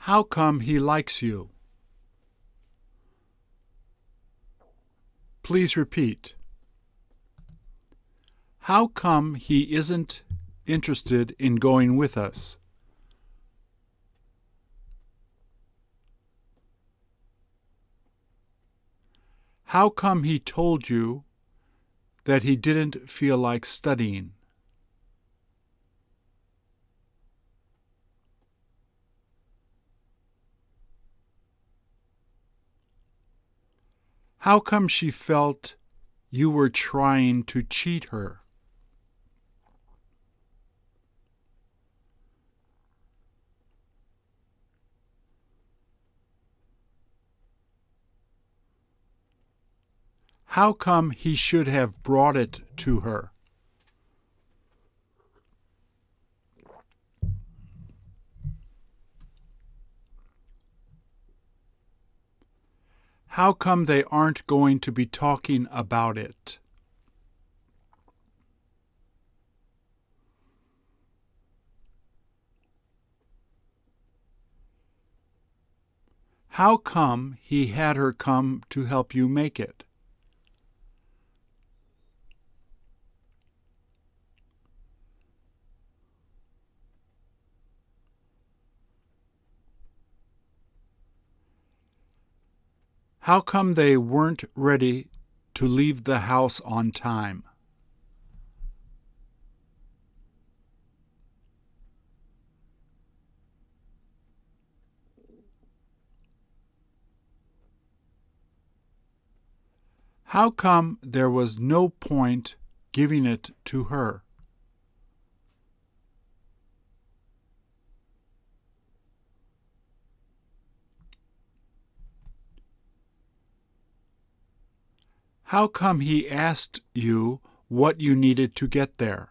How come he likes you? Please repeat. How come he isn't interested in going with us? How come he told you that he didn't feel like studying? How come she felt you were trying to cheat her? How come he should have brought it to her? How come they aren't going to be talking about it? How come he had her come to help you make it? How come they weren't ready to leave the house on time? How come there was no point giving it to her? How come he asked you what you needed to get there?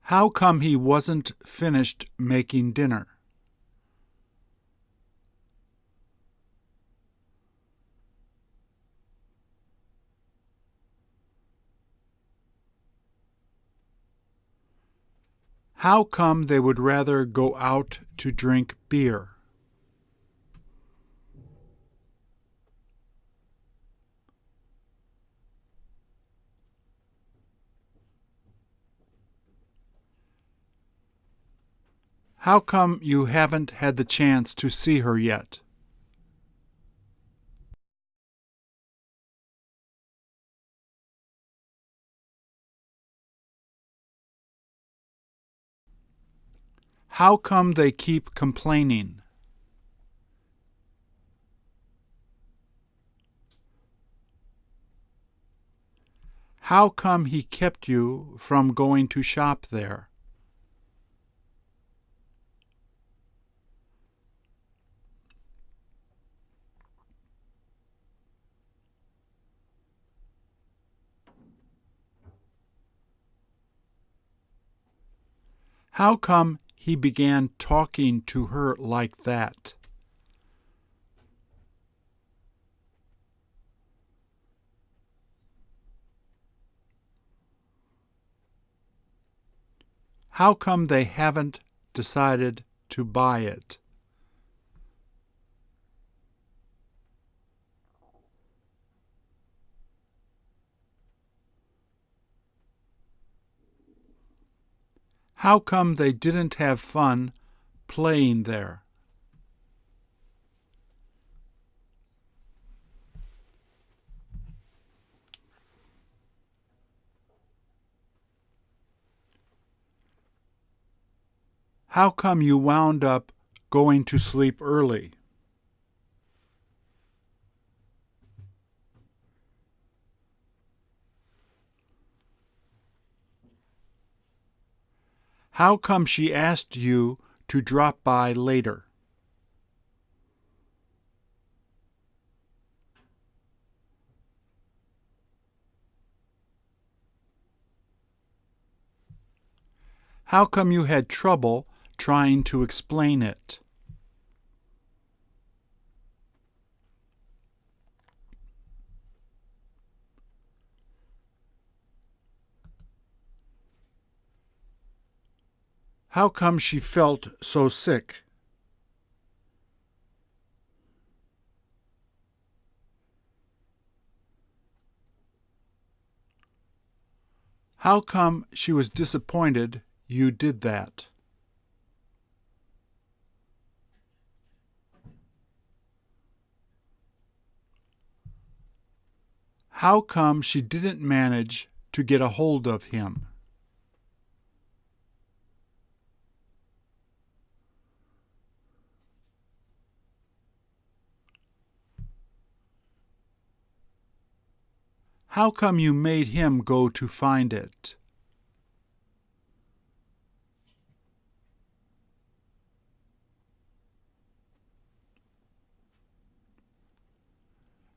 How come he wasn't finished making dinner? How come they would rather go out to drink beer? How come you haven't had the chance to see her yet? How come they keep complaining? How come he kept you from going to shop there? How come he began talking to her like that? How come they haven't decided to buy it? How come they didn't have fun playing there? How come you wound up going to sleep early? How come she asked you to drop by later? How come you had trouble trying to explain it? How come she felt so sick? How come she was disappointed you did that? How come she didn't manage to get a hold of him? How come you made him go to find it?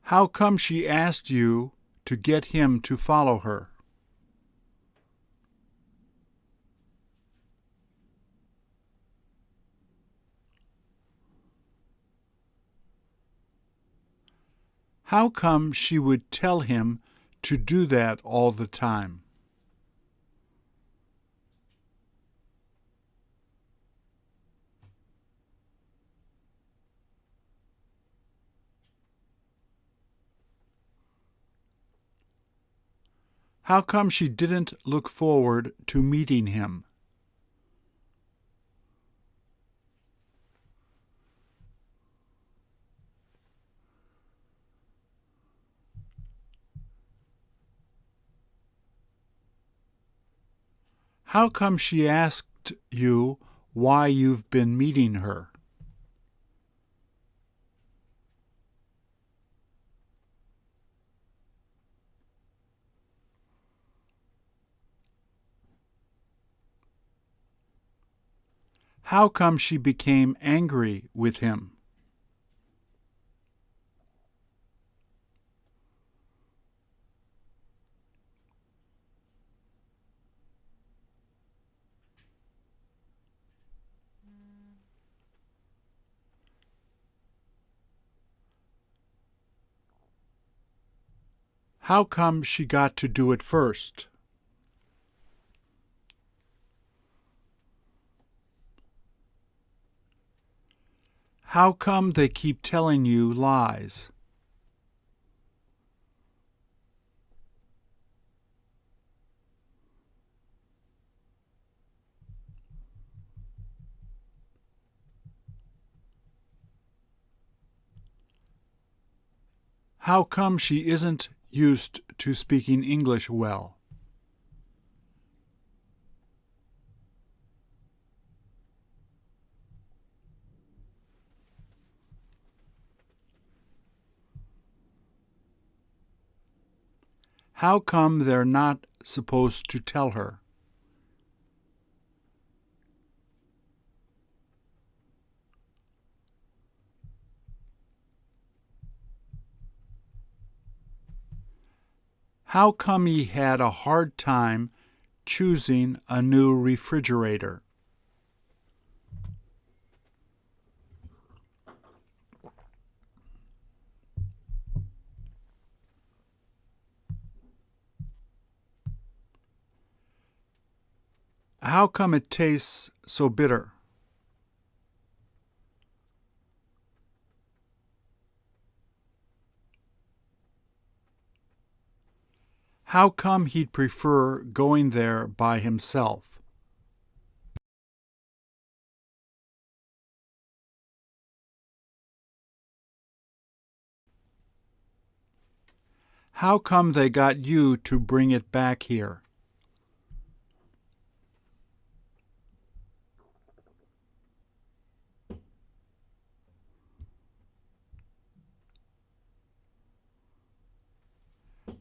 How come she asked you to get him to follow her? How come she would tell him to do that all the time? How come she didn't look forward to meeting him? How come she asked you why you've been meeting her? How come she became angry with him? How come she got to do it first? How come they keep telling you lies? How come she isn't used to speaking English well? How come they're not supposed to tell her? How come he had a hard time choosing a new refrigerator? How come it tastes so bitter? How come he'd prefer going there by himself? How come they got you to bring it back here?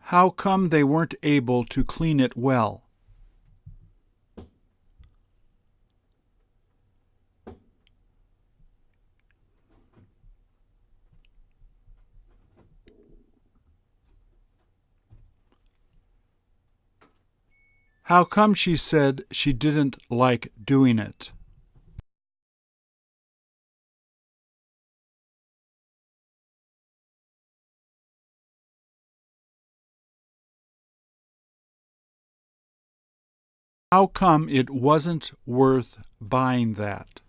How come they weren't able to clean it well? How come she said she didn't like doing it? How come it wasn't worth buying that.